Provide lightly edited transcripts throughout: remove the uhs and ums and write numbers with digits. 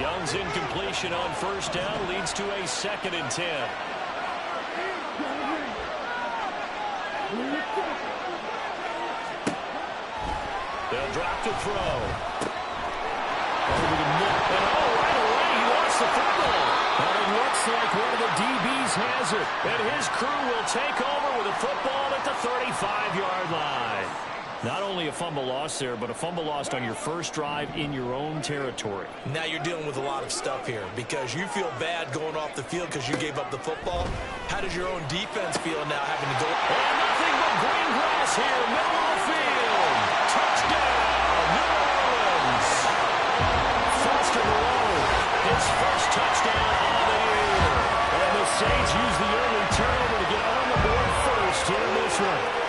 Young's incompletion on first down leads to a 2nd and 10. They'll drop to throw. Over the middle. And right away, he lost the football. But it looks like one of the DBs has it. And his crew will take over with a football at the 35-yard line. Not only a fumble loss there, but a fumble lost on your first drive in your own territory. Now you're dealing with a lot of stuff here because you feel bad going off the field because you gave up the football. How does your own defense feel now having to go? And nothing but green grass here, middle of the field. Touchdown, New Orleans. Foster Moreau, his first touchdown on the year. And the Saints use the early turnover to get on the board first here in this one.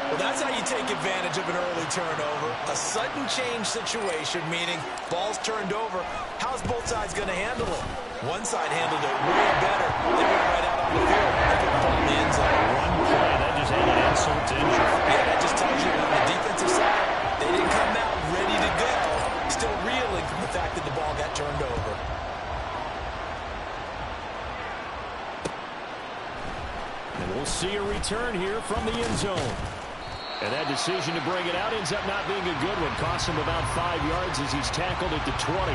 Well, that's how you take advantage of an early turnover. A sudden change situation, meaning ball's turned over. How's both sides going to handle it? One side handled it way better. They went right out on the field. They put the ball in the end zone. One play, that just added insult to injury. Yeah, that just tells you on the defensive side, they didn't come out ready to go. Still reeling from the fact that the ball got turned over. And we'll see a return here from the end zone. And that decision to bring it out ends up not being a good one. Costs him about 5 yards as he's tackled at the 20.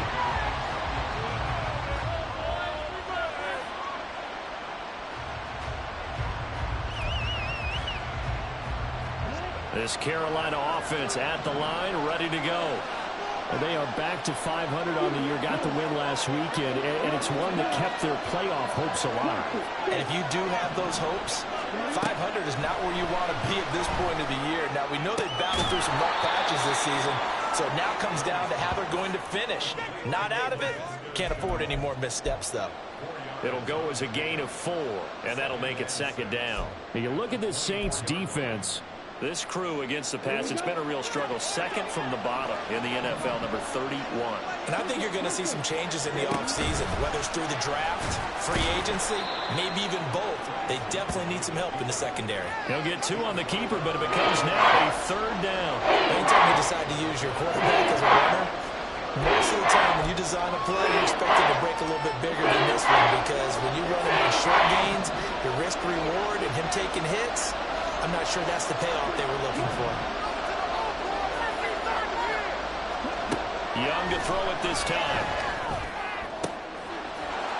This Carolina offense at the line, ready to go. And they are back to 500 on the year, got the win last weekend, and it's one that kept their playoff hopes alive. And if you do have those hopes, 500 is not where you want to be at this point of the year. Now, we know they've battled through some rough patches this season, so it now comes down to how they're going to finish. Not out of it. Can't afford any more missteps, though. It'll go as a gain of 4, and that'll make it 2nd down. Now, you look at this Saints defense. This crew against the pass, it's been a real struggle. 2nd from the bottom in the NFL, number 31. And I think you're going to see some changes in the offseason, whether it's through the draft, free agency, maybe even both. They definitely need some help in the secondary. He'll get 2 on the keeper, but it becomes now a 3rd down. Anytime you decide to use your quarterback as a runner, most of the time when you design a play, you expect it to break a little bit bigger than this one because when you run him on short gains, your risk-reward and him taking hits, I'm not sure that's the payoff they were looking for. Young to throw it this time.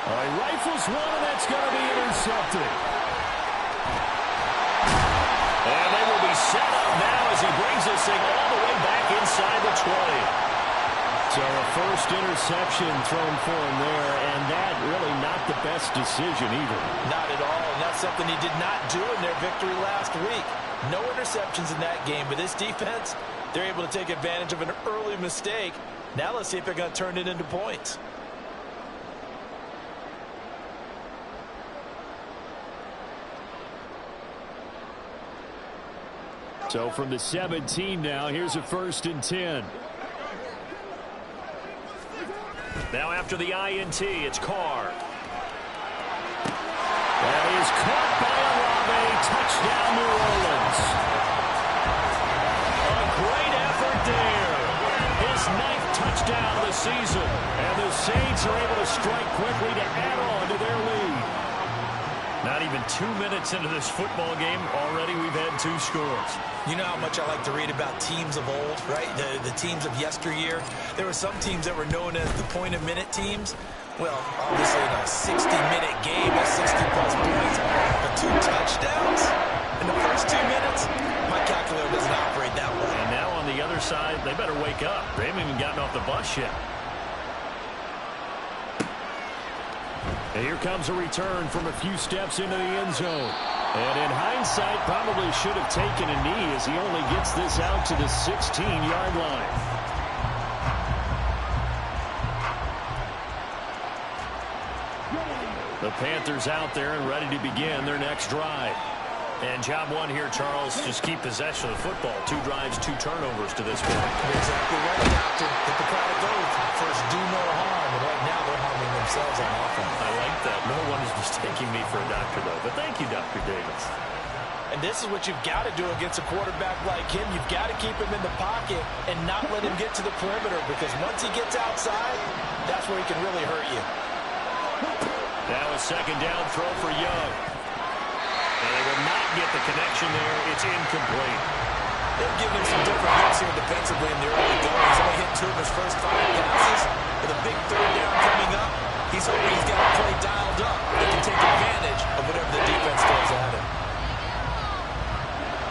All right, rifles one, and that's going to be intercepted. And they will be set up now as he brings this thing all the way back inside the 20. So a first interception thrown for him there, and that really not the best decision either. Not at all, and that's something he did not do in their victory last week. No interceptions in that game, but this defense, they're able to take advantage of an early mistake. Now let's see if they're going to turn it into points. So from the 17 now, here's a 1st and 10. Now after the INT, it's Carr. That is caught by Olave. Touchdown, New Orleans. A great effort there. His 9th touchdown of the season. And the Saints are able to strike quickly to add on to their lead. Not even 2 minutes into this football game, already we've had 2 scores. You know how much I like to read about teams of old, right? The teams of yesteryear. There were some teams that were known as the point-a-minute teams. Well, obviously in a 60-minute game, that's 60-plus points. But 2 touchdowns in the first 2 minutes? My calculator doesn't operate that way. And now on the other side, they better wake up. They haven't even gotten off the bus yet. And here comes a return from a few steps into the end zone. And in hindsight, probably should have taken a knee as he only gets this out to the 16-yard line. The Panthers out there and ready to begin their next drive. And job one here, Charles, just keep possession of the football. 2 drives, 2 turnovers to this point. You're exactly right, Doctor. Hippocratic oath. First, do no harm. And right now, they're harming themselves on offense. I like that. No one is mistaking me for a doctor, though. But thank you, Dr. Davis. And this is what you've got to do against a quarterback like him. You've got to keep him in the pocket and not let him get to the perimeter, because once he gets outside, that's where he can really hurt you. That was second down throw for Young. And they will not get the connection there. It's incomplete. They've given him some different looks here defensively in the early going. He's only hit 2 of his first 5 passes. With a big third down coming up, he's hoping he's got a play dialed up. They can take advantage of whatever the defense throws at him.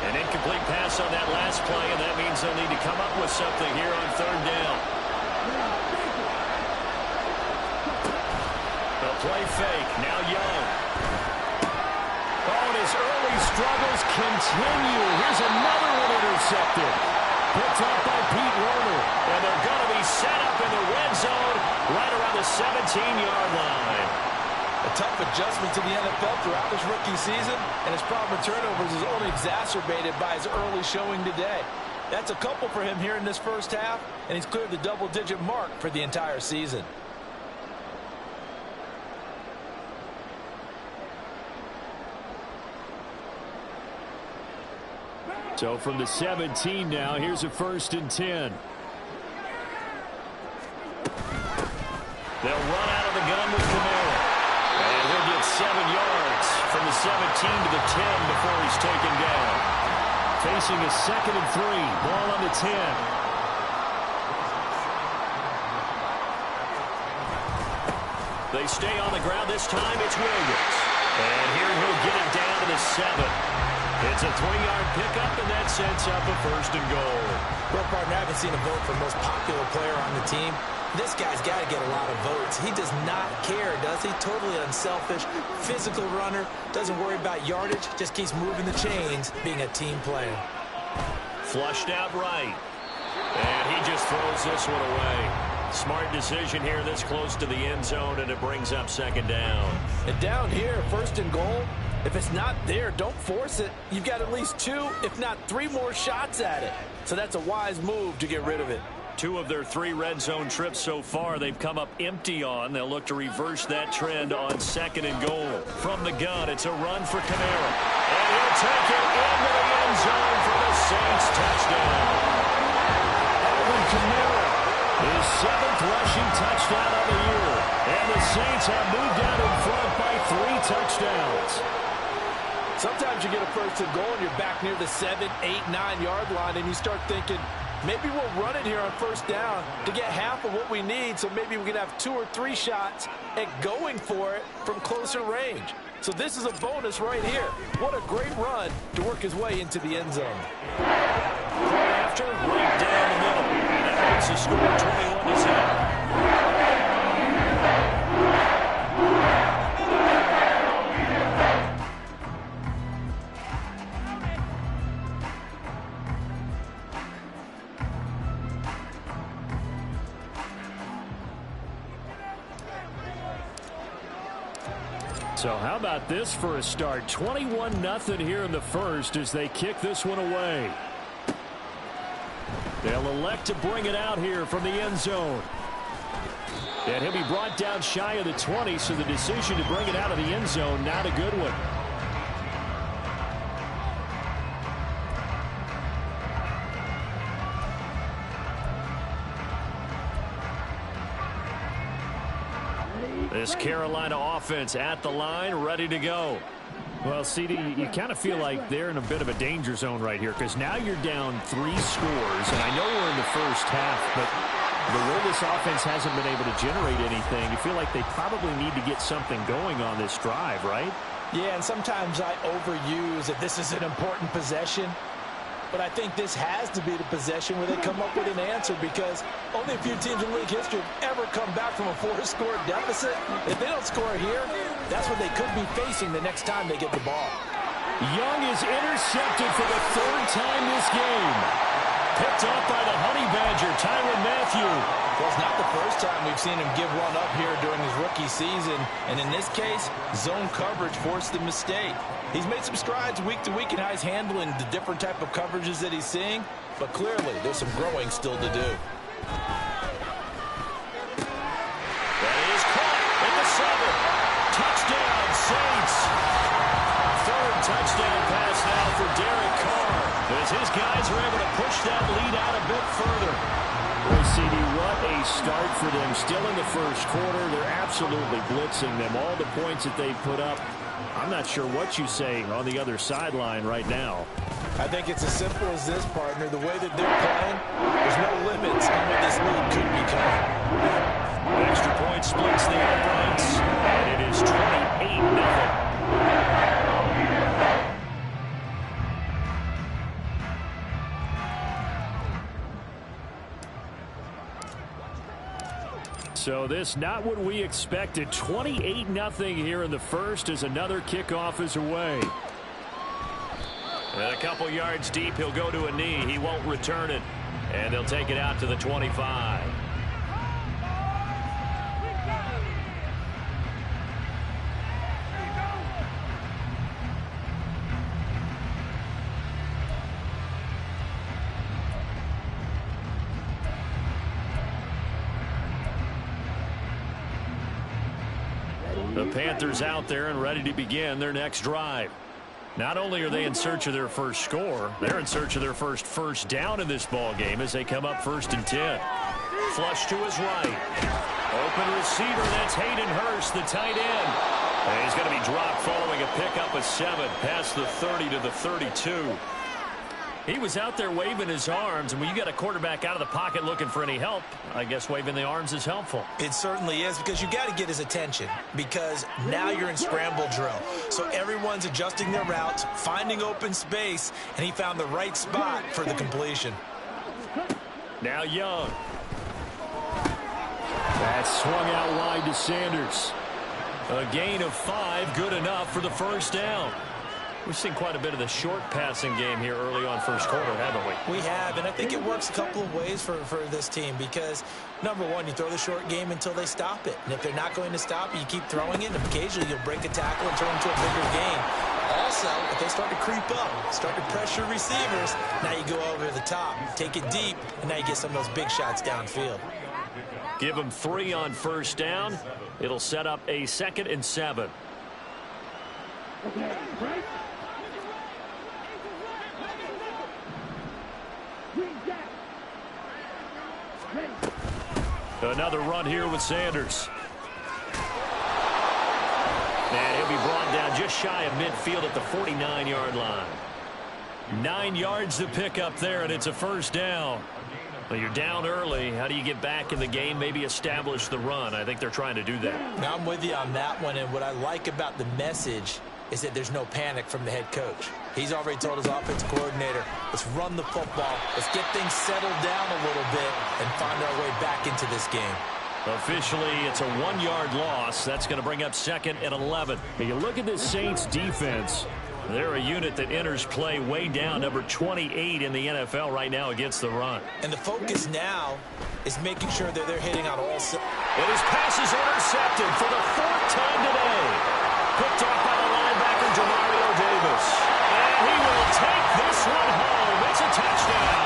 An incomplete pass on that last play, and that means they'll need to come up with something here on third down. They'll play fake. Now Young. Oh, and his early struggles continue. Here's another one intercepted. Picked up by Pete Werner. And they're going to be set up in the red zone right around the 17-yard line. A tough adjustment to the NFL throughout his rookie season, and his problem with turnovers is only exacerbated by his early showing today. That's a couple for him here in this first half, and he's cleared the double-digit mark for the entire season. So from the 17 now, here's a 1st and 10. They'll run out of the gun with Camara. And he'll get 7 yards from the 17 to the 10 before he's taken down. Facing a 2nd and 3. Ball on the 10. They stay on the ground. This time it's Williams. And here he'll get it down to the 7. It's a 3-yard pickup, and that sets up a 1st and goal. Well, partner, I haven't seen a vote for most popular player on the team. This guy's got to get a lot of votes. He does not care, does he? Totally unselfish, physical runner, doesn't worry about yardage, just keeps moving the chains, being a team player. Flushed out right. And he just throws this one away. Smart decision here this close to the end zone, and it brings up 2nd down. And down here, 1st and goal, if it's not there, don't force it. You've got at least 2, if not 3 more shots at it. So that's a wise move to get rid of it. 2 of their 3 red zone trips so far they've come up empty on. They'll look to reverse that trend on 2nd and goal. From the gun, it's a run for Camara. And he'll take it into the end zone for the Saints touchdown. Alvin Kamara, his 7th rushing touchdown of the year. And the Saints have moved out in front by 3 touchdowns. Sometimes you get a 1st and goal and you're back near the 7, 8, 9-yard line, and you start thinking, maybe we'll run it here on 1st down to get half of what we need, so maybe we can have 2 or 3 shots at going for it from closer range. So this is a bonus right here. What a great run to work his way into the end zone. After, right down the middle. And that makes the score 21-7. So how about this for a start? 21-0 here in the first as they kick this one away. They'll elect to bring it out here from the end zone. And he'll be brought down shy of the 20, so the decision to bring it out of the end zone, not a good one. This Carolina offense at the line, ready to go. Well, CD, you kind of feel like they're in a bit of a danger zone right here because now you're down 3 scores, and I know we're in the first half, but the way this offense hasn't been able to generate anything, you feel like they probably need to get something going on this drive, right? Yeah, and sometimes I overuse that this is an important possession. But I think this has to be the possession where they come up with an answer, because only a few teams in league history have ever come back from a 4-score deficit. If they don't score here, that's what they could be facing the next time they get the ball. Young is intercepted for the 3rd time this game. Picked off by the Honey Badger, Tyrann Mathieu. Well, it's not the first time we've seen him give one up here during his rookie season. And in this case, zone coverage forced the mistake. He's made some strides week to week in how he's handling the different type of coverages that he's seeing. But clearly, there's some growing still to do. That is caught at the 7. Touchdown, Saints. 3rd touchdown pass now Lions are able to push that lead out a bit further. Well, CD, what a start for them. Still in the first quarter, they're absolutely blitzing them. All the points that they put up, I'm not sure what you say on the other sideline right now. I think it's as simple as this, partner. The way that they're playing, there's no limits on what this lead could become. The extra point splits the uprights, and it is 28-0. So this not what we expected. 28-0 here in the first as another kickoff is away. And a couple yards deep, he'll go to a knee. He won't return it. And they'll take it out to the 25. The Panthers out there and ready to begin their next drive. Not only are they in search of their first score, they're in search of their first down in this ball game as they come up 1st and 10. Flush to his right. Open receiver, that's Hayden Hurst, the tight end. And he's going to be dropped following a pickup of 7 past the 30 to the 32. He was out there waving his arms, and when you get a quarterback out of the pocket looking for any help, I guess waving the arms is helpful. It certainly is, because you got to get his attention, because now you're in scramble drill. So everyone's adjusting their routes, finding open space, and he found the right spot for the completion. Now Young. That's swung out wide to Sanders. A gain of 5, good enough for the first down. We've seen quite a bit of the short passing game here early on first quarter, haven't we? We have, and I think it works a couple of ways for this team because, number one, you throw the short game until they stop it. And if they're not going to stop it, you keep throwing it, and occasionally you'll break a tackle and turn into a bigger gain. Also, if they start to creep up, start to pressure receivers, now you go over the top, take it deep, and now you get some of those big shots downfield. Give them 3 on first down. It'll set up a 2nd and 7. Another run here with Sanders. And he'll be brought down just shy of midfield at the 49-yard line. 9 yards to pick up there, and it's a first down. Well, you're down early. How do you get back in the game, maybe establish the run? I think they're trying to do that. Now I'm with you on that one, and what I like about the message is that there's no panic from the head coach. He's already told his offensive coordinator, let's run the football, let's get things settled down a little bit and find our way back into this game. Officially, it's a 1-yard loss. That's going to bring up 2nd and 11. When you look at this Saints defense, they're a unit that enters play way down, number 28 in the NFL right now against the run. And the focus now is making sure that they're hitting on all sides. And his pass is intercepted for the 4th time today. Picked off by the linebacker, Demario Davis. And he will take this one home. It's a touchdown.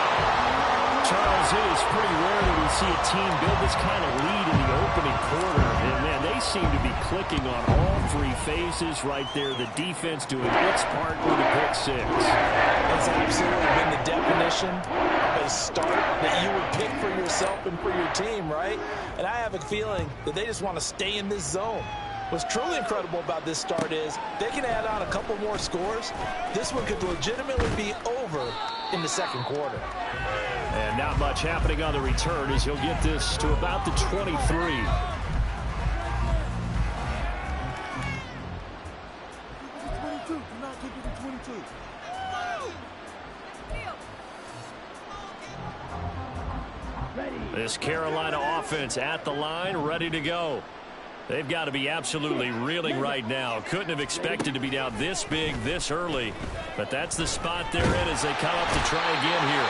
Charles, it is pretty rare that we see a team build this kind of lead in the opening quarter. And, man, they seem to be clicking on all 3 phases right there. The defense doing its part with a pick 6. It's absolutely been the definition of a start that you would pick for yourself and for your team, right? And I have a feeling that they just want to stay in this zone. What's truly incredible about this start is they can add on a couple more scores. This one could legitimately be over in the 2nd quarter. And not much happening on the return as he'll get this to about the 23. This Carolina offense at the line, ready to go. They've got to be absolutely reeling right now. Couldn't have expected to be down this big, this early. But that's the spot they're in as they come up to try again here.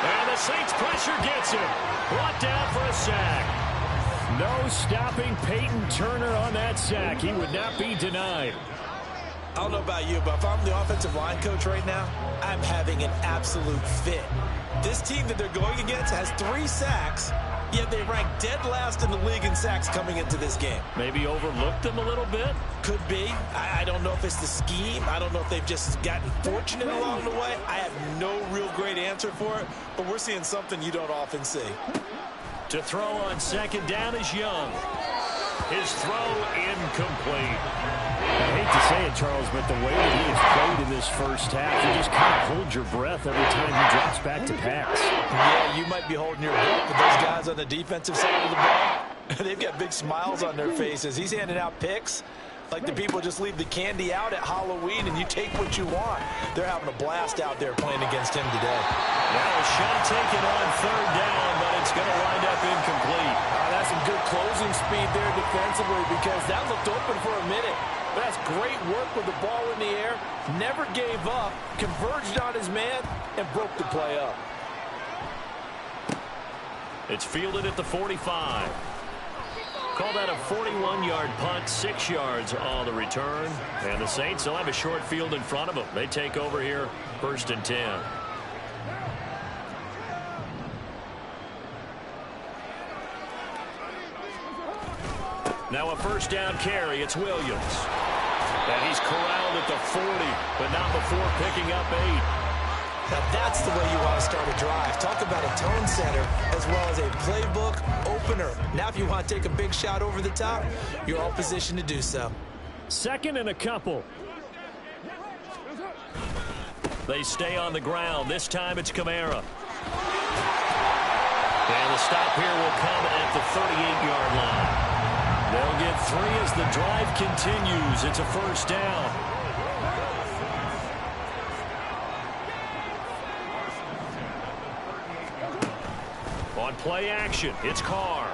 And the Saints pressure gets him. Brought down for a sack. No stopping Peyton Turner on that sack. He would not be denied. I don't know about you, but if I'm the offensive line coach right now, I'm having an absolute fit. This team that they're going against has 3 sacks, Yet they rank dead last in the league in sacks coming into this game. Maybe overlooked them a little bit? Could be. I don't know if it's the scheme. I don't know if they've just gotten fortunate along the way. I have no real great answer for it, but we're seeing something you don't often see. To throw on second down is Young. His throw incomplete. I hate to say it, Charles, but the way that he has played in this first half, you just kind of hold your breath every time he drops back to pass. Yeah, you might be holding your breath, but those guys on the defensive side of the ball, they've got big smiles on their faces. He's handing out picks like the people just leave the candy out at Halloween and you take what you want. They're having a blast out there playing against him today. Now a shot taken on third down, but it's going to wind up incomplete. That's some good closing speed there defensively because that looked open for a minute. But that's great work with the ball in the air. Never gave up, converged on his man, and broke the play up. It's fielded at the 45. Call that a 41-yard punt, 6 yards on the return. And the Saints will have a short field in front of them. They take over here, 1st and 10. Now a first down carry. It's Williams. And he's corralled at the 40, but not before picking up 8. Now that's the way you want to start a drive. Talk about a tone setter as well as a playbook opener. Now if you want to take a big shot over the top, you're all positioned to do so. 2nd and a couple. They stay on the ground. This time it's Kamara. And the stop here will come at the 38-yard line. They'll get 3 as the drive continues. It's a first down. On play action, it's Carr.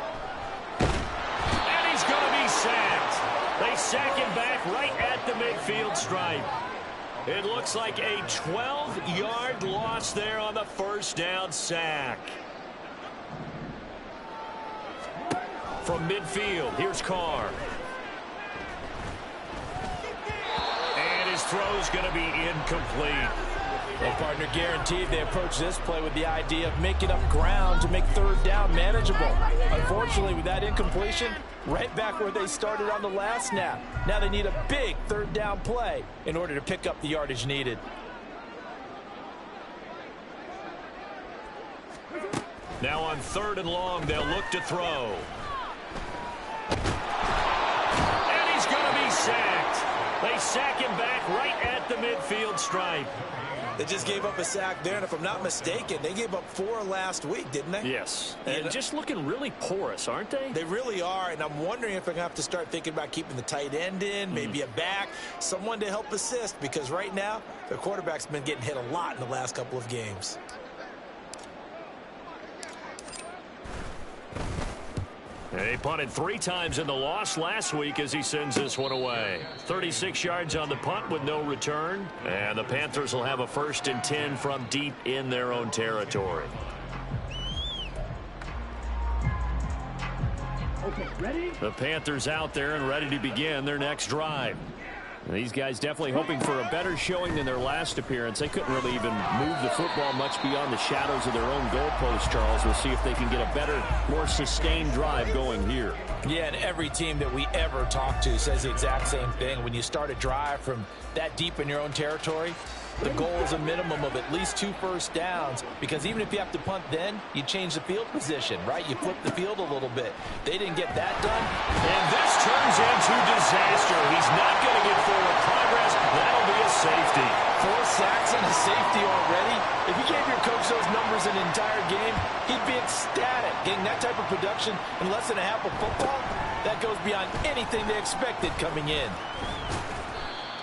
And he's going to be sacked. They sack him back right at the midfield stripe. It looks like a 12-yard loss there on the first down sack. From midfield, here's Carr. And his throw's going to be incomplete. Well, partner, guaranteed they approach this play with the idea of making up ground to make third down manageable. Unfortunately, with that incompletion, right back where they started on the last snap. Now they need a big third down play in order to pick up the yardage needed. Now on 3rd and long, they'll look to throw. And he's going to be sacked. They sack him back right at the midfield stripe. They just gave up a sack there, and if I'm not mistaken, they gave up 4 last week, didn't they? Yes. And just looking really porous, aren't they? They really are, and I'm wondering if they're going to have to start thinking about keeping the tight end in, maybe a back, someone to help assist, because right now, their quarterback's been getting hit a lot in the last couple of games. He punted 3 times in the loss last week as he sends this one away. 36 yards on the punt with no return. And the Panthers will have a 1st and 10 from deep in their own territory. Okay, ready? The Panthers out there and ready to begin their next drive. And these guys definitely hoping for a better showing than their last appearance. They couldn't really even move the football much beyond the shadows of their own goalpost, Charles. We'll see if they can get a better, more sustained drive going here. Yeah, and every team that we ever talk to says the exact same thing. When you start a drive from that deep in your own territory, the goal is a minimum of at least 2 first downs, because even if you have to punt then, you change the field position, right? You flip the field a little bit. They didn't get that done. And this turns into disaster. He's not going to get forward progress. That'll be a safety. 4 sacks and a safety already. If you gave your coach those numbers an entire game, he'd be ecstatic. Getting that type of production in less than a half of football, that goes beyond anything they expected coming in.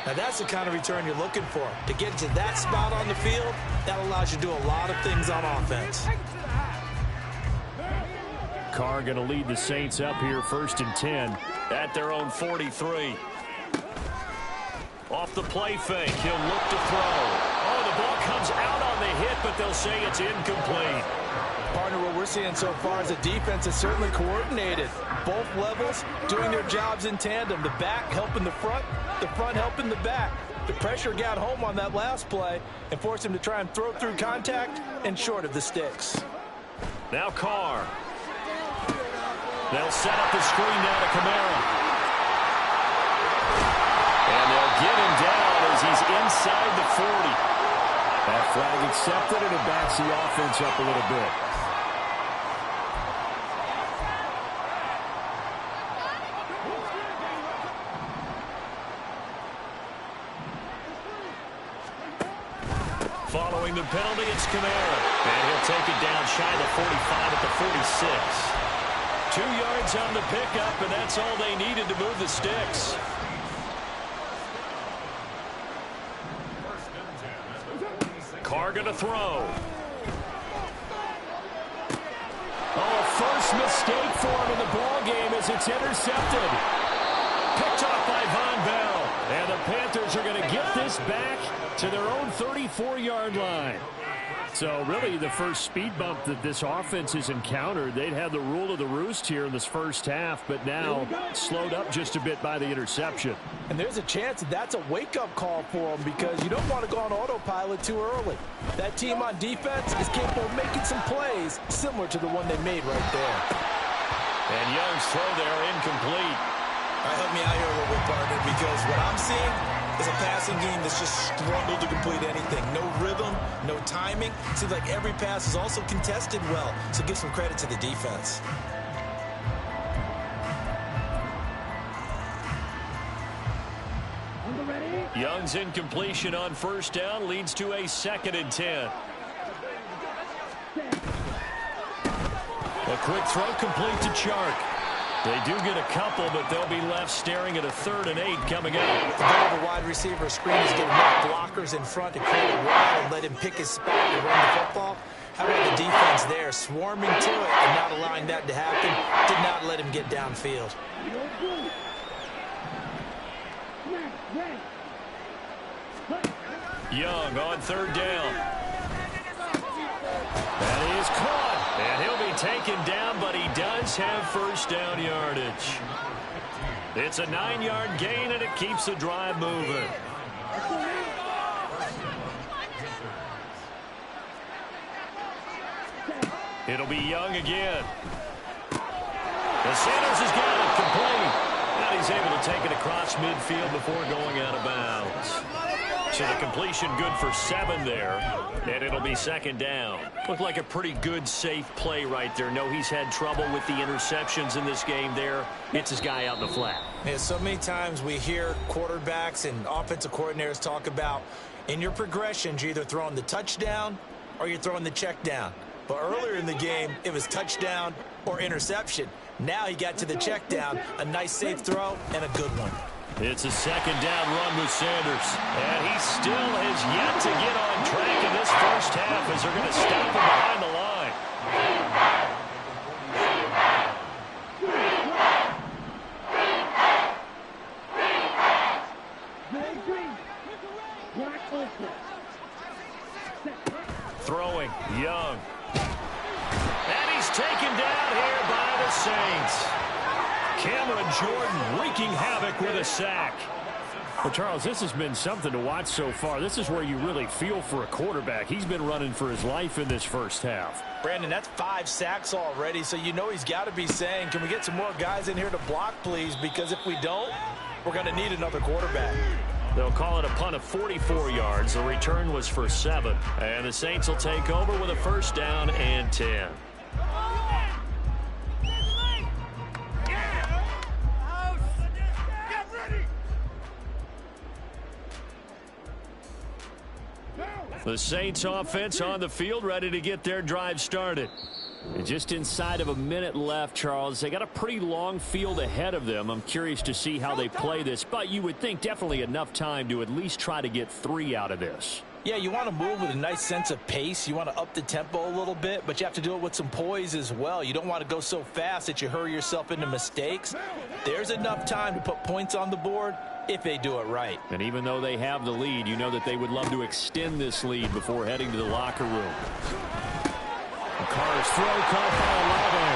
Now that's the kind of return you're looking for. To get to that spot on the field, that allows you to do a lot of things on offense. Carr going to lead the Saints up here, 1st and 10 at their own 43. Off the play fake, he'll look to throw. Oh, the ball comes out on the hit, but they'll say it's incomplete. Partner, what we're seeing so far is a defense is certainly coordinated. Both levels doing their jobs in tandem. The back helping the front helping the back. The pressure got home on that last play and forced him to try and throw through contact and short of the sticks. Now Carr. They'll set up the screen now to Kamara. And they'll get him down as he's inside the 40. That flag accepted, and it backs the offense up a little bit. Following the penalty, it's Kamara. And he'll take it down shy of the 45 at the 46. 2 yards on the pickup, and that's all they needed to move the sticks. Carr going to throw. Oh, first mistake for him in the ball game as it's intercepted. Picked off by Von Bell. And the Panthers are going to get this back to their own 34-yard line. So really the first speed bump that this offense has encountered. They'd had the rule of the roost here in this first half, but now slowed up just a bit by the interception. And there's a chance that's a wake-up call for them because you don't want to go on autopilot too early. That team on defense is capable of making some plays similar to the one they made right there. And Young's throw there incomplete. Help me out here a little bit, partner, because what I'm seeing is a passing game that's just struggled to complete anything. No rhythm, no timing. Seems like every pass is also contested well, so give some credit to the defense. Young's incompletion on first down leads to a 2nd and 10. A quick throw complete to Chark. They do get a couple, but they'll be left staring at a 3rd and 8 coming up. The goal of a wide receiver screen is get enough blockers in front to create a wide and let him pick his spot and run the football. How about the defense there, swarming to it and not allowing that to happen? Did not let him get downfield. Young on 3rd down. That is caught. And he'll be taken down, but he does have first down yardage. It's a 9-yard gain, and it keeps the drive moving. It'll be Young again. The Sanders has got it complete. And he's able to take it across midfield before going out of bounds. So the completion good for 7 there, and it'll be 2nd down. Looked like a pretty good, safe play right there. No, he's had trouble with the interceptions in this game there. Gets his guy out in the flat. Yeah, so many times we hear quarterbacks and offensive coordinators talk about in your progressions, you're either throwing the touchdown or you're throwing the check down. But earlier in the game, it was touchdown or interception. Now he got to the check down, a nice safe throw, and a good one. It's a 2nd down run with Sanders. And he still has yet to get on track in this first half as they're going to stop him behind the line. Throwing, Young. And he's taken down here by the Saints. Cameron Jordan wreaking havoc with a sack. Well, Charles, this has been something to watch so far. This is where you really feel for a quarterback. He's been running for his life in this first half. Brandon, that's 5 sacks already, so you know he's got to be saying, can we get some more guys in here to block, please? Because if we don't, we're going to need another quarterback. They'll call it a punt of 44 yards. The return was for 7. And the Saints will take over with a 1st down and 10. The Saints offense on the field, ready to get their drive started. And just inside of a minute left, Charles. They got a pretty long field ahead of them. I'm curious to see how they play this, but you would think definitely enough time to at least try to get 3 out of this. Yeah, you want to move with a nice sense of pace. You want to up the tempo a little bit, but you have to do it with some poise as well. You don't want to go so fast that you hurry yourself into mistakes. There's enough time to put points on the board if they do it right. And even though they have the lead, you know that they would love to extend this lead before heading to the locker room. Carr's throw caught by Olave.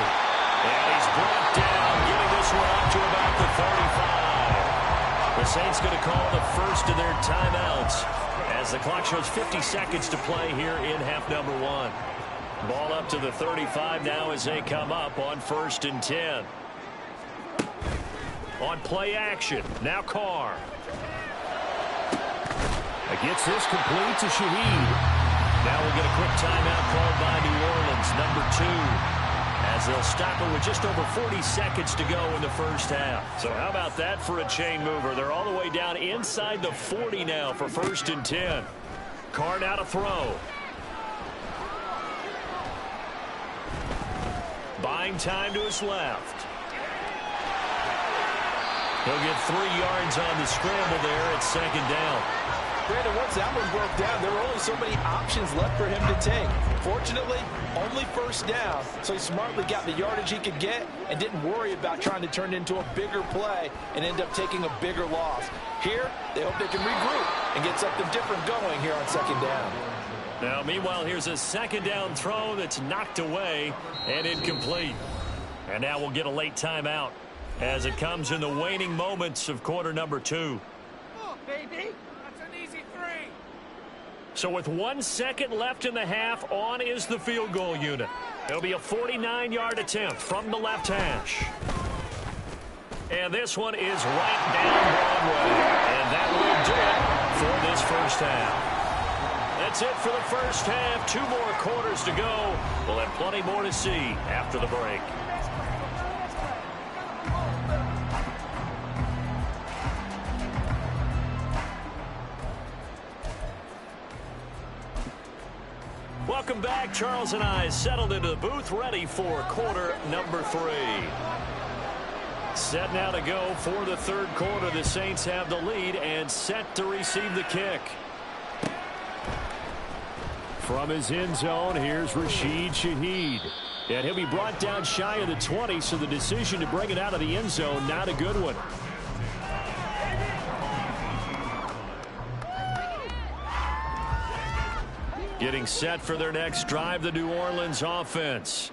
And he's brought down, getting this one up to about the 35. The Saints going to call the first of their timeouts as the clock shows 50 seconds to play here in half number 1. Ball up to the 35 now as they come up on 1st and 10. on play action. Now Carr. Gets this complete to Shaheed. Now we'll get a quick timeout called by New Orleans, number 2, as they'll stop it with just over 40 seconds to go in the first half. So how about that for a chain mover? They're all the way down inside the 40 now for 1st and 10. Carr now to throw. Buying time to his left. He'll get 3 yards on the scramble there at 2nd down. Brandon, once that one broke down, there were only so many options left for him to take. Fortunately, only 1st down, so he smartly got the yardage he could get and didn't worry about trying to turn it into a bigger play and end up taking a bigger loss. Here, they hope they can regroup and get something different going here on 2nd down. Now, meanwhile, here's a 2nd down throw that's knocked away and incomplete. And now we'll get a late timeout as it comes in the waning moments of quarter number 2. Oh, baby. So with 1 second left in the half, on is the field goal unit. It'll be a 49-yard attempt from the left hash. And this one is right down Broadway. And that will do it for this first half. That's it for the first half. 2 more quarters to go. We'll have plenty more to see after the break. Welcome back. Charles and I settled into the booth, ready for quarter number 3. Set now to go for the 3rd quarter. The Saints have the lead and set to receive the kick. From his end zone, here's Rashid Shaheed. And he'll be brought down shy of the 20, so the decision to bring it out of the end zone, not a good one. Getting set for their next drive, the New Orleans offense.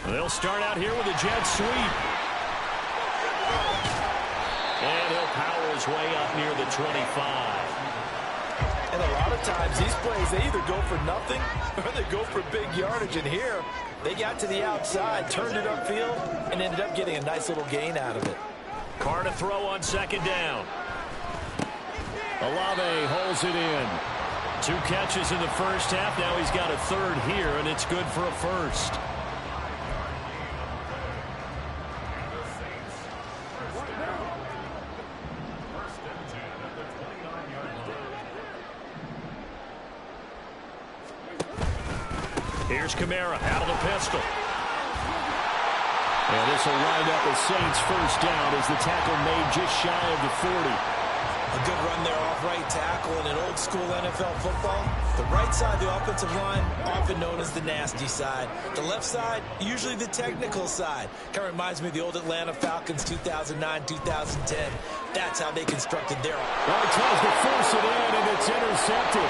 They'll start out here with a jet sweep. And he'll power his way up near the 25. And a lot of times, these plays, they either go for nothing or they go for big yardage. And here, they got to the outside, turned it upfield, and ended up getting a nice little gain out of it. Carr to throw on 2nd down. Olave holds it in. 2 catches in the first half. Now he's got a 3rd here, and it's good for a 1st. Here's Kamara out of the pistol. And this will wind up a Saints 1st down as the tackle made just shy of the 40. A good run there off right tackle in an old-school NFL football. The right side, the offensive line, often known as the nasty side. The left side, usually the technical side. Kind of reminds me of the old Atlanta Falcons 2009-2010. That's how they constructed their offense. Well, he tries to force it in, and it's intercepted.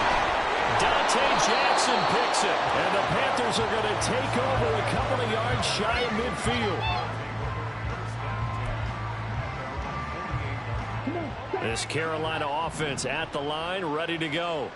Dante Jackson picks it, and the Panthers are going to take over a couple of yards shy of midfield. This Carolina offense at the line, ready to go.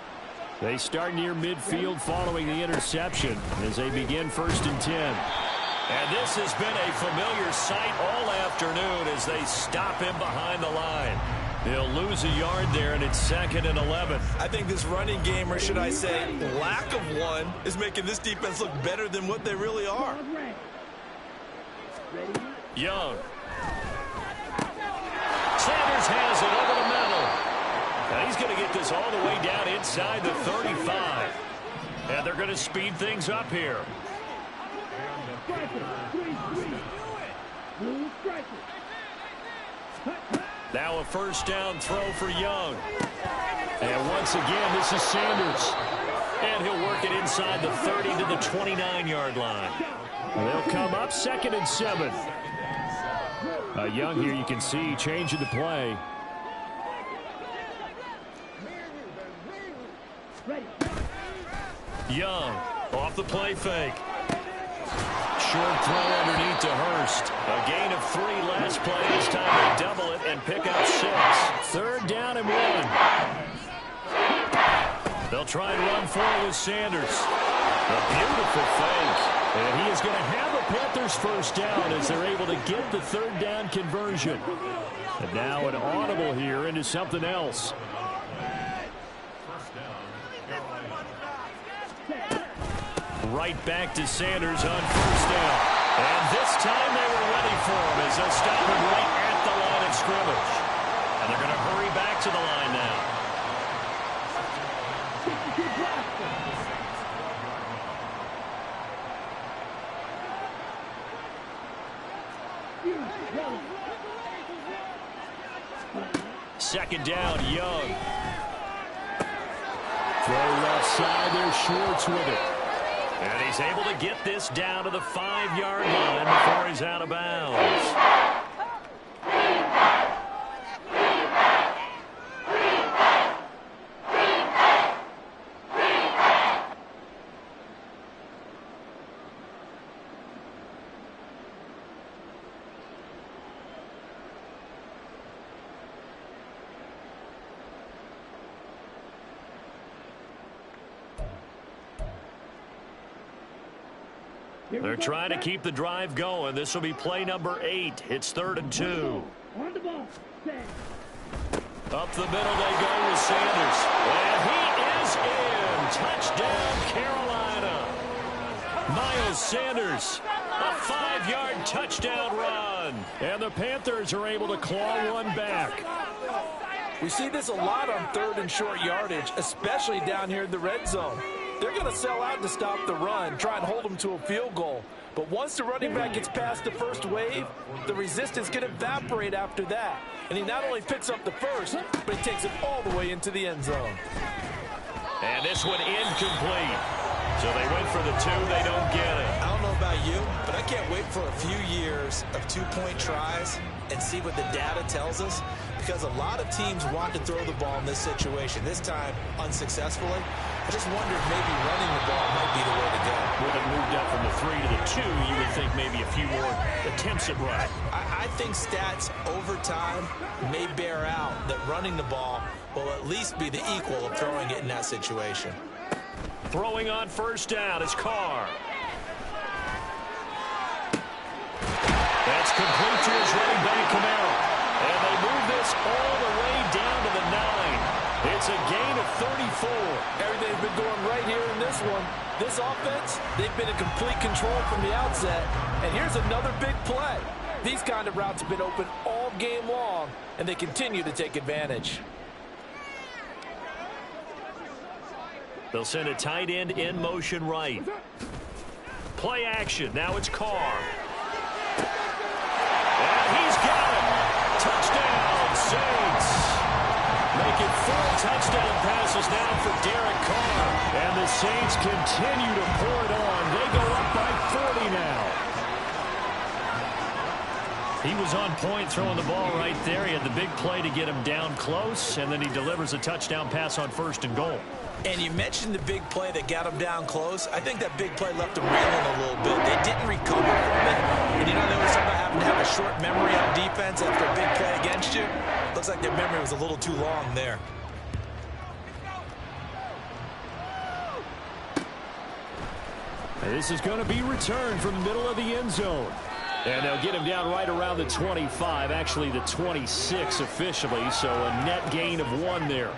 They start near midfield following the interception as they begin 1st and 10. And this has been a familiar sight all afternoon as they stop him behind the line. They'll lose a yard there, and it's 2nd and 11. I think this running game, or should I say lack of one, is making this defense look better than what they really are. Young. Sanders has it over the middle. Now he's going to get this all the way down inside the 35. And they're going to speed things up here. Now a 1st down throw for Young. And once again, this is Sanders. And he'll work it inside the 30 to the 29-yard line. They'll come up 2nd and 7. Young here, you can see, changing the play. Young off the play fake. Short throw underneath to Hurst. A gain of 3 last play. This time they double it and pick up 6. 3rd down and 1. They'll try and run for it with Sanders. A beautiful fake. And he is going to have the Panthers first down as they're able to get the third down conversion. And now an audible here into something else. Right back to Sanders on first down. And this time they were ready for him as they'll stop him right at the line of scrimmage. And they're going to hurry back to the line now. Second down, Young. Throw left side there, Schwartz with it. And he's able to get this down to the 5-yard line before he's out of bounds. They're trying to keep the drive going. This will be play number 8. It's 3rd and 2. Up the middle they go with Sanders. And he is in. Touchdown, Carolina. Miles Sanders, a 5-yard touchdown run. And the Panthers are able to claw one back. We see this a lot on 3rd and short yardage, especially down here in the red zone. They're going to sell out to stop the run, try and hold them to a field goal. But once the running back gets past the first wave, the resistance can evaporate after that. And he not only picks up the first, but he takes it all the way into the end zone. And this one incomplete. So they went for the 2. They don't get it. I don't know about you, but I can't wait for a few years of 2-point tries and see what the data tells us. Because a lot of teams want to throw the ball in this situation. This time, unsuccessfully. I just wonder if maybe running the ball might be the way to go. With it moved up from the 3 to the 2, you would think maybe a few more attempts at run. I think stats over time may bear out that running the ball will at least be the equal of throwing it in that situation. Throwing on first down is Carr. That's complete to his running back, Kamara. And they move this all the way down to the 9. It's a gain of 34. Everything's been going right here in this one. This offense, they've been in complete control from the outset. And here's another big play. These kind of routes have been open all game long, and they continue to take advantage. They'll send a tight end in motion right. Play action. Now it's Carr. And he's got it. Touchdown, Saints. Making 4 touchdown passes now for Derek Carr. And the Saints continue to pour it on. They go up by 40 now. He was on point throwing the ball right there. He had the big play to get him down close, and then he delivers a touchdown pass on 1st and goal. And you mentioned the big play that got him down close. I think that big play left him reeling a little bit. They didn't recover from it. And you know, there was something having to have a short memory on defense after a big play against you. Looks like their memory was a little too long there. And this is going to be returned from the middle of the end zone. And they'll get him down right around the 25, actually the 26 officially, so a net gain of 1 there.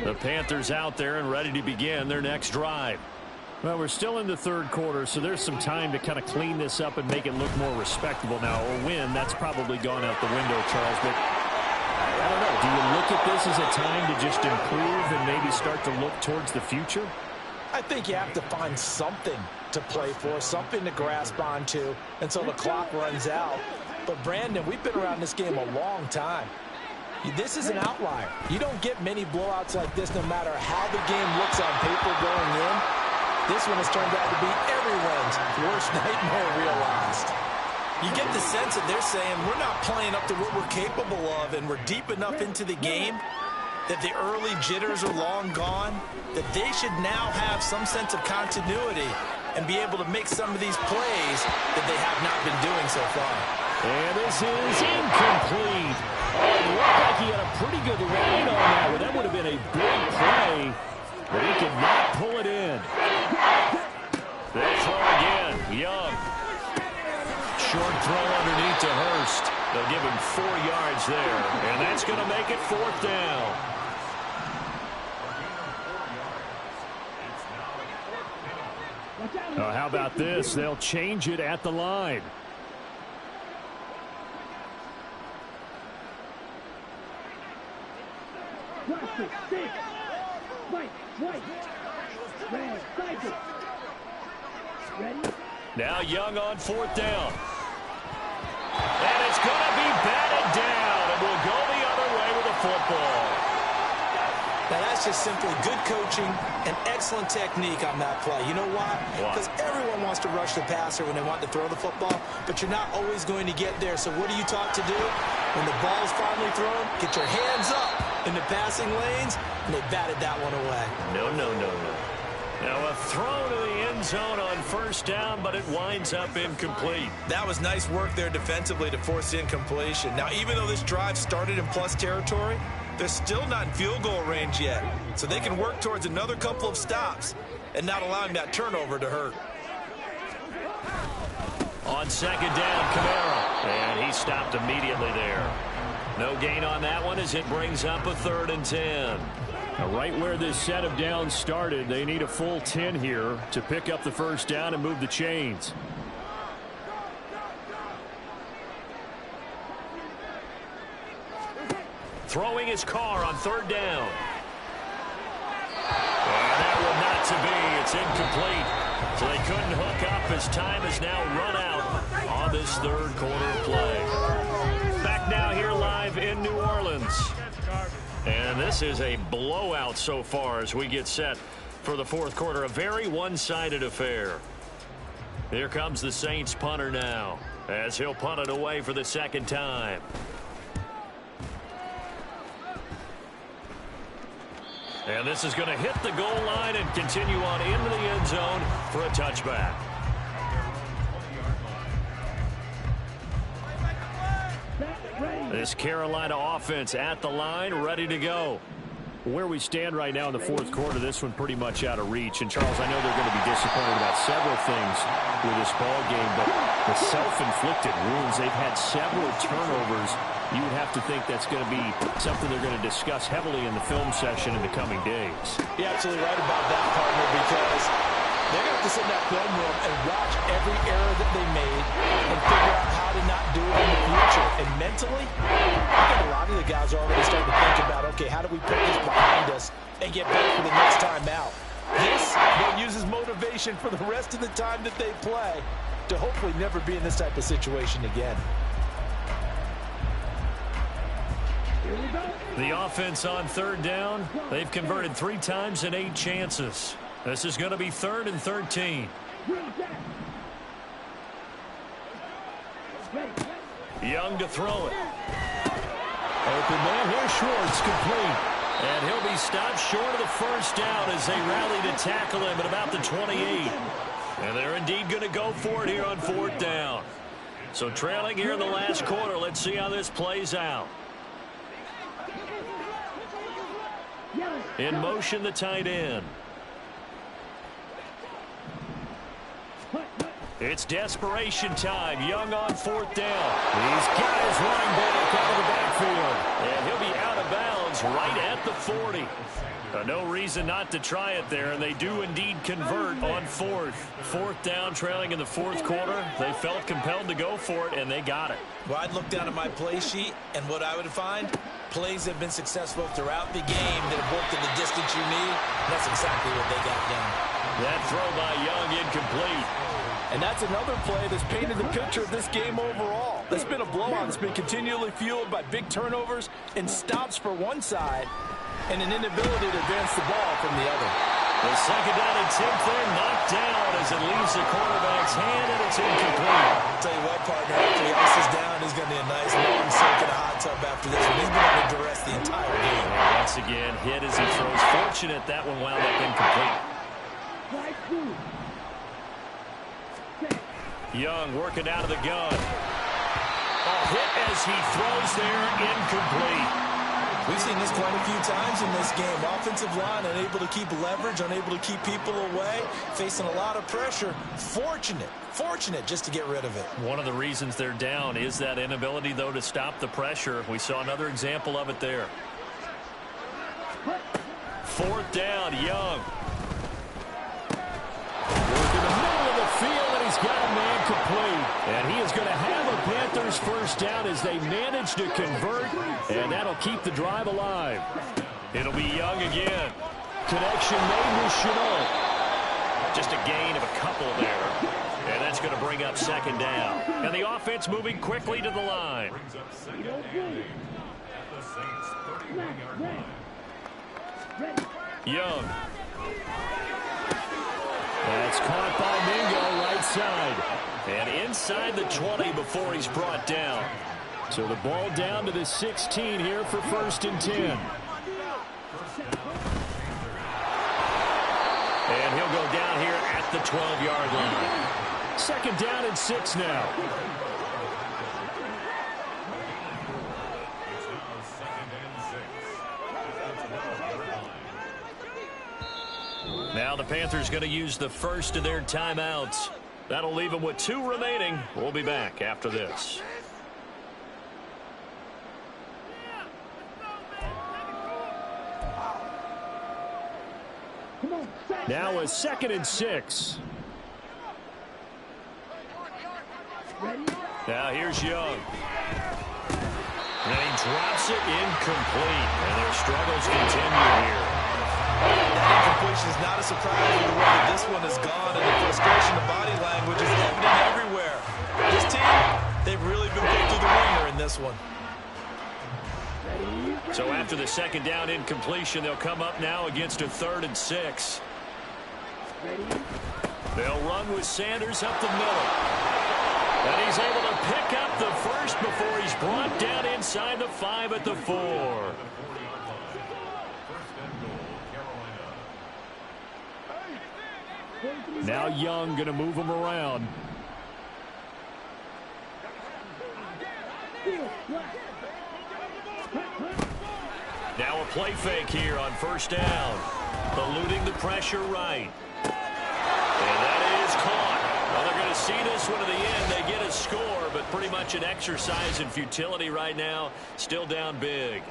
The Panthers out there and ready to begin their next drive. Well, we're still in the 3rd quarter, so there's some time to kind of clean this up and make it look more respectable now. A win, that's probably gone out the window, Charles. But I don't know. Do you look at this as a time to just improve and maybe start to look towards the future? I think you have to find something to play for, something to grasp onto until the clock runs out. But, Brandon, we've been around this game a long time. This is an outlier. You don't get many blowouts like this no matter how the game looks on paper going in. This one has turned out to be everyone's worst nightmare realized. You get the sense that they're saying we're not playing up to what we're capable of, and we're deep enough into the game that the early jitters are long gone, that they should now have some sense of continuity and be able to make some of these plays that they have not been doing so far. And this is incomplete. Oh, it looked like he had a pretty good read on that one. That would have been a big play, but he could not pull it in. They'll throw again. Young. Short throw underneath to Hurst. They'll give him 4 yards there, and that's going to make it 4th down. How about this? They'll change it at the line. Now Young on 4th down. And it's going to be batted down, and we'll go the other way with the football. Now, that's just simply good coaching and excellent technique on that play. You know why? Because everyone wants to rush the passer when they want to throw the football, but you're not always going to get there. So what are you taught to do? When the ball is finally thrown, get your hands up in the passing lanes, and they batted that one away. No, no, no, no. Now a throw to the end zone on 1st down, but it winds up incomplete. That was nice work there defensively to force the incompletion. Now, even though this drive started in plus territory, they're still not in field goal range yet. So they can work towards another couple of stops and not allowing that turnover to hurt. On 2nd down, Kamara. And he stopped immediately there. No gain on that one as it brings up a 3rd and 10. Now, right where this set of downs started, they need a full 10 here to pick up the 1st down and move the chains. Throwing his car on 3rd down. And that one not to be. It's incomplete. So they couldn't hook up as time has now run out on this 3rd quarter play. Back now here live in New Orleans. And this is a blowout so far as we get set for the 4th quarter. A very one-sided affair. Here comes the Saints punter now as he'll punt it away for the 2nd time. And this is going to hit the goal line and continue on into the end zone for a touchback. This Carolina offense at the line, ready to go. Where we stand right now in the 4th quarter, this one pretty much out of reach. And, Charles, I know they're going to be disappointed about several things with this ball game, but the self-inflicted wounds, they've had several turnovers. You would have to think that's going to be something they're going to discuss heavily in the film session in the coming days. You're absolutely right about that, partner, because they're going to have to sit in that film room and watch every error that they made and figure out how to not do it in the future. And mentally, I think a lot of the guys are already starting to think about, okay, how do we put this behind us and get better for the next time out? This will use as motivation for the rest of the time that they play to hopefully never be in this type of situation again. The offense on 3rd down, they've converted 3 times in 8 chances. This is going to be 3rd and 13. Young to throw it. Open man, here's Schwartz, complete. And he'll be stopped short of the 1st down as they rally to tackle him at about the 28. And they're indeed going to go for it here on 4th down. So trailing here in the last quarter, let's see how this plays out. In motion, the tight end. It's desperation time. Young on 4th down. He's got his running back out of the backfield. And he'll be out of bounds right at the 40. No reason not to try it there, and they do indeed convert on 4th. 4th down, trailing in the 4th quarter. They felt compelled to go for it, and they got it. Well, I'd look down at my play sheet, and what I would find, plays have been successful throughout the game that have worked at the distance you need. And that's exactly what they got done. That throw by Young incomplete. And that's another play that's painted the picture of this game overall. It's been a blowout. It's been continually fueled by big turnovers and stops for one side and an inability to advance the ball from the other. The 2nd down attempt there knocked down as it leaves the quarterback's hand, and it's incomplete. I'll tell you what, partner, after he ices down, he's going to be a nice long soak in a hot tub after this one. He's been under duress the entire game. And once again, hit as he throws. Fortunate that one wound up incomplete. Young working out of the gun. Oh, hit as he throws there, incomplete. We've seen this quite a few times in this game. Offensive line unable to keep leverage, unable to keep people away, facing a lot of pressure. Fortunate just to get rid of it. One of the reasons they're down is that inability, though, to stop the pressure. We saw another example of it there. 4th down, Young. Working the middle of the field, and he's got a man complete. And he is going to have a Panthers first down as they manage to convert, and that'll keep the drive alive. It'll be Young again. Connection made with Chenault. Just a gain of a couple there. And that's going to bring up 2nd down. And the offense moving quickly to the line. Young. That's caught by Mingo, right side. And inside the 20 before he's brought down. So the ball down to the 16 here for 1st and 10. And he'll go down here at the 12-yard line. 2nd down and 6 now. Now the Panthers going to use the first of their timeouts. That'll leave them with 2 remaining. We'll be back after this. Now a 2nd and 6. Now here's Young. And he drops it incomplete. And their struggles continue here. That incompletion is not a surprise with the way that this one has gone, and the frustration, the body language is evident everywhere. This team, they've really been put through the ringer in this one. So after the 2nd down incompletion, they'll come up now against a 3rd and 6. They'll run with Sanders up the middle. And he's able to pick up the first before he's brought down inside the 5 at the 4. Now Young going to move him around. Now a play fake here on 1st down. Eluding the pressure right. And that is caught. Well, they're going to see this one to the end. They get a score, but pretty much an exercise in futility right now. Still down big.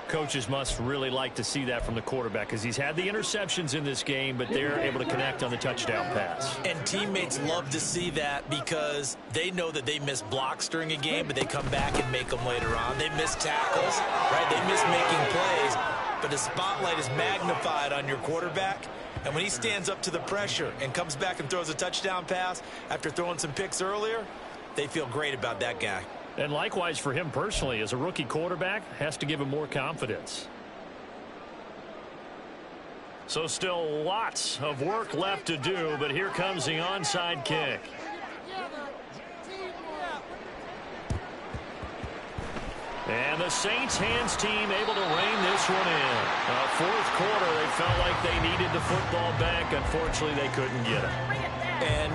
Coaches must really like to see that from the quarterback because he's had the interceptions in this game, but they're able to connect on the touchdown pass. And teammates love to see that because they know that they miss blocks during a game, but they come back and make them later on. They miss tackles, right? They miss making plays, but the spotlight is magnified on your quarterback. And when he stands up to the pressure and comes back and throws a touchdown pass after throwing some picks earlier, they feel great about that guy. And likewise for him personally, as a rookie quarterback, has to give him more confidence. So still lots of work left to do, but here comes the onside kick. And the Saints hands team able to rein this one in. 4th quarter, they felt like they needed the football back. Unfortunately, they couldn't get it. And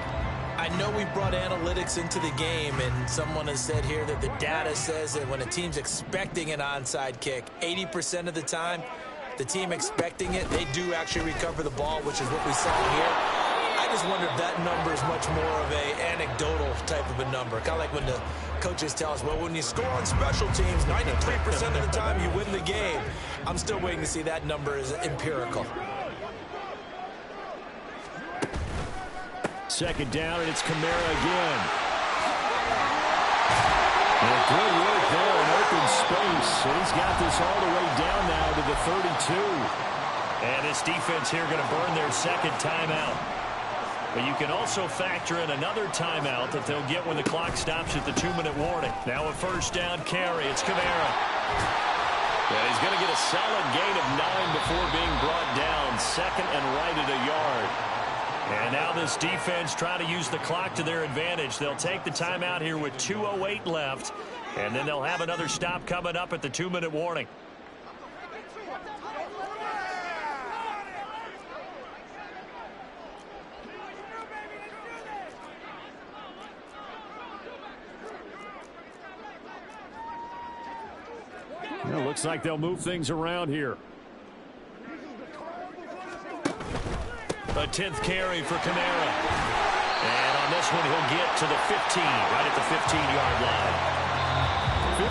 I know we brought analytics into the game, and someone has said here that the data says that when a team's expecting an onside kick, 80% of the time, the team expecting it, they do actually recover the ball, which is what we saw here. I just wonder if that number is much more of a anecdotal type of a number. Kind of like when the coaches tell us, well, when you score on special teams, 93% of the time you win the game. I'm still waiting to see that number is empirical. 2nd down, and it's Kamara again. And good work there in open space. And he's got this all the way down now to the 32. And this defense here going to burn their 2nd timeout. But you can also factor in another timeout that they'll get when the clock stops at the 2-minute warning. Now a 1st down carry. It's Kamara. And he's going to get a solid gain of 9 before being brought down. 2nd and right at a yard. And now this defense trying to use the clock to their advantage. They'll take the timeout here with 2:08 left. And then they'll have another stop coming up at the 2-minute warning. Looks like they'll move things around here. A 10th carry for Kamara. And on this one, he'll get to the 15, right at the 15-yard line.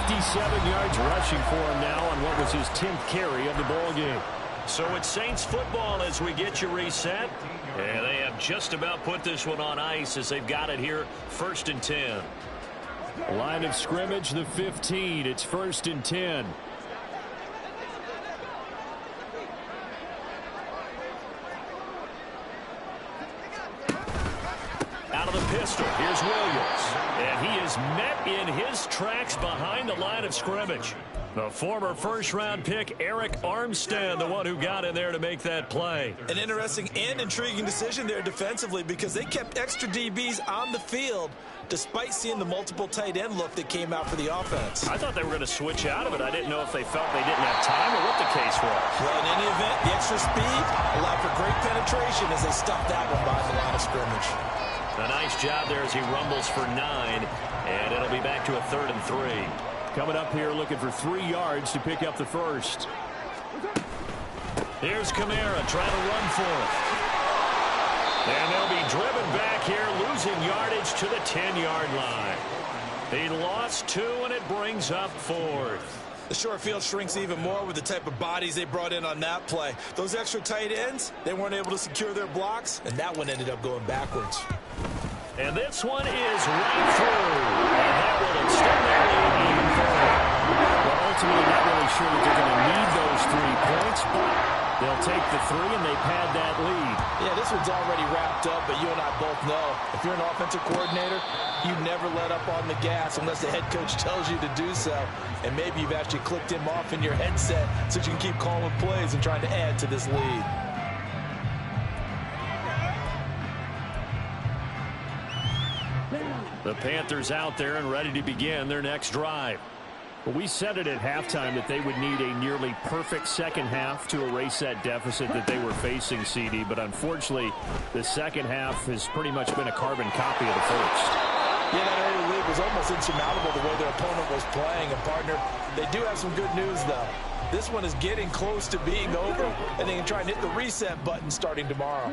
57 yards rushing for him now on what was his 10th carry of the ball game. So it's Saints football as we get you reset. And they have just about put this one on ice as they've got it here, 1st and 10. Line of scrimmage, the 15. It's 1st and 10. Out of the pistol, here's Williams. And he is met in his tracks behind the line of scrimmage. The former first-round pick, Eric Armstead, the one who got in there to make that play. An interesting and intriguing decision there defensively because they kept extra DBs on the field despite seeing the multiple tight end look that came out for the offense. I thought they were going to switch out of it. I didn't know if they felt they didn't have time or what the case was. Well, in any event, the extra speed allowed for great penetration as they stuffed that one behind the line of scrimmage. A nice job there as he rumbles for 9, and it'll be back to a 3rd and 3. Coming up here looking for 3 yards to pick up the first. Here's Kamara trying to run for it. And they'll be driven back here, losing yardage to the 10-yard line. He lost 2, and it brings up 4th. The short field shrinks even more with the type of bodies they brought in on that play. Those extra tight ends, they weren't able to secure their blocks, and that one ended up going backwards. And this one is right through. And that will extend their lead even further. Well, ultimately, not really sure that they're going to need those 3 points, but they'll take the 3 and they pad that lead. Yeah, this one's already wrapped up, but you and I both know if you're an offensive coordinator, you never let up on the gas unless the head coach tells you to do so. And maybe you've actually clicked him off in your headset so you can keep calling plays and trying to add to this lead. The Panthers out there and ready to begin their next drive. Well, we said it at halftime that they would need a nearly perfect second half to erase that deficit that they were facing, CD. But unfortunately, the second half has pretty much been a carbon copy of the first. Yeah, that early lead was almost insurmountable the way their opponent was playing. And, partner, they do have some good news, though. This one is getting close to being over, and they can try and hit the reset button starting tomorrow.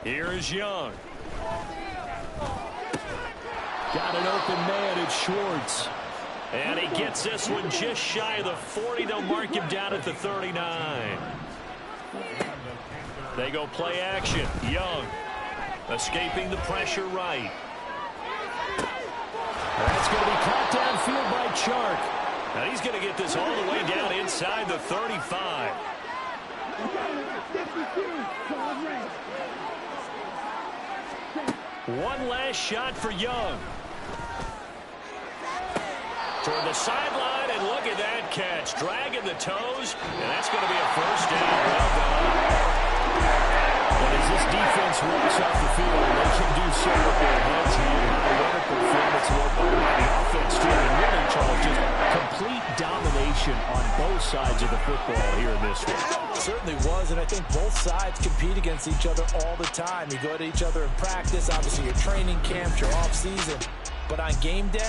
Here is Young. Got an open man, it's Schwartz. And he gets this one just shy of the 40. They'll mark him down at the 39. They go play action. Young escaping the pressure right. That's going to be caught downfield by Chark. Now he's going to get this all the way down inside the 35. One last shot for Young. Toward the sideline, and look at that catch. Dragging the toes, and that's going to be a first down. Well done. But as this defense walks off the field, they can do so with their heads held high. What a performance by the offense, too. And really, Charles, just complete domination on both sides of the football here in this one. Certainly was, and I think both sides compete against each other all the time. You go to each other in practice, obviously your training camps, your off season, but on game day,